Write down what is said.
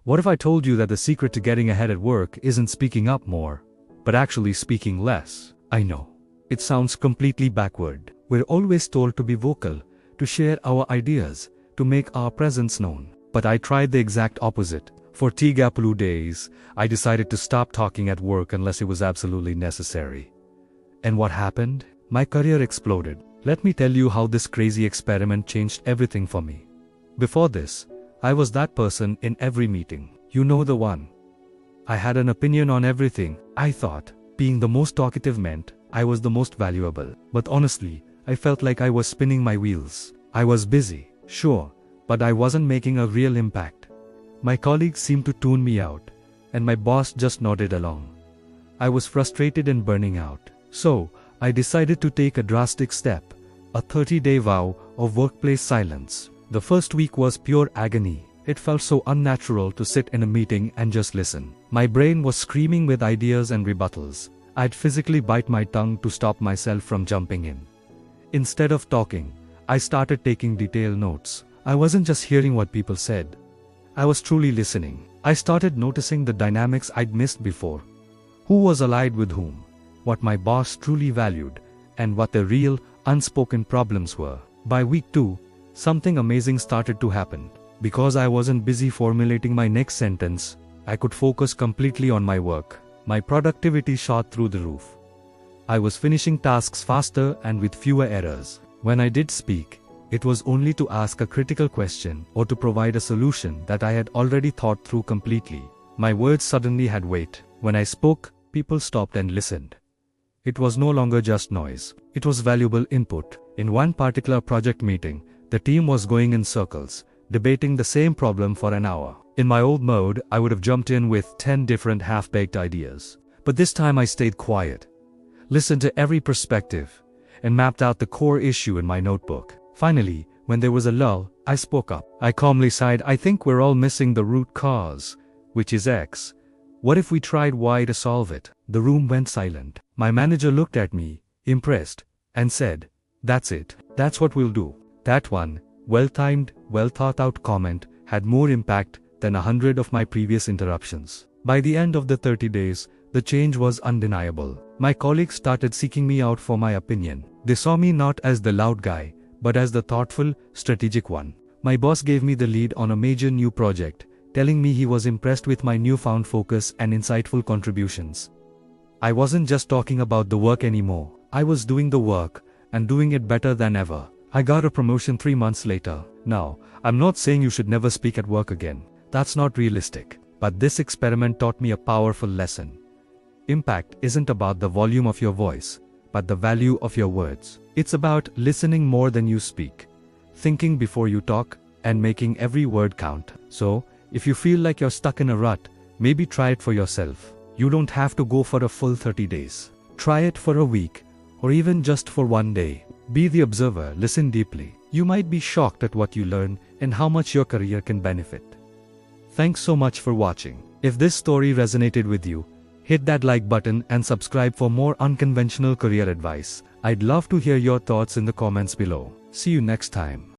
What if I told you that the secret to getting ahead at work isn't speaking up more, but actually speaking less? I know. It sounds completely backward. We're always told to be vocal, to share our ideas, to make our presence known. But I tried the exact opposite. For 3 days, I decided to stop talking at work unless it was absolutely necessary. And what happened? My career exploded. Let me tell you how this crazy experiment changed everything for me. Before this, I was that person in every meeting. You know the one. I had an opinion on everything. I thought being the most talkative meant I was the most valuable. But honestly, I felt like I was spinning my wheels. I was busy, sure, but I wasn't making a real impact. My colleagues seemed to tune me out, and my boss just nodded along. I was frustrated and burning out. So, I decided to take a drastic step, a 30-day vow of workplace silence. The first week was pure agony. It felt so unnatural to sit in a meeting and just listen. My brain was screaming with ideas and rebuttals. I'd physically bite my tongue to stop myself from jumping in. Instead of talking, I started taking detailed notes. I wasn't just hearing what people said. I was truly listening. I started noticing the dynamics I'd missed before. Who was allied with whom? What my boss truly valued, and what the real, unspoken problems were. By week 2, something amazing started to happen. Because I wasn't busy formulating my next sentence, I could focus completely on my work. My productivity shot through the roof. I was finishing tasks faster and with fewer errors. When I did speak, it was only to ask a critical question or to provide a solution that I had already thought through completely. My words suddenly had weight. When I spoke, people stopped and listened. It was no longer just noise. It was valuable input. In one particular project meeting, the team was going in circles, debating the same problem for an hour. In my old mode, I would have jumped in with 10 different half-baked ideas. But this time I stayed quiet, listened to every perspective, and mapped out the core issue in my notebook. Finally, when there was a lull, I spoke up. I calmly sighed, I think we're all missing the root cause, which is X. What if we tried Y to solve it? The room went silent. My manager looked at me, impressed, and said, "That's it. That's what we'll do." That one, well-timed, well-thought-out comment had more impact than 100 of my previous interruptions. By the end of the 30 days, the change was undeniable. My colleagues started seeking me out for my opinion. They saw me not as the loud guy, but as the thoughtful, strategic one. My boss gave me the lead on a major new project, telling me he was impressed with my newfound focus and insightful contributions. I wasn't just talking about the work anymore. I was doing the work, and doing it better than ever. I got a promotion 3 months later. Now, I'm not saying you should never speak at work again. That's not realistic. But this experiment taught me a powerful lesson. Impact isn't about the volume of your voice, but the value of your words. It's about listening more than you speak, thinking before you talk, and making every word count. So, if you feel like you're stuck in a rut, maybe try it for yourself. You don't have to go for a full 30 days. Try it for a week, or even just for one day. Be the observer, listen deeply. You might be shocked at what you learn and how much your career can benefit. Thanks so much for watching. If this story resonated with you, hit that like button and subscribe for more unconventional career advice. I'd love to hear your thoughts in the comments below. See you next time.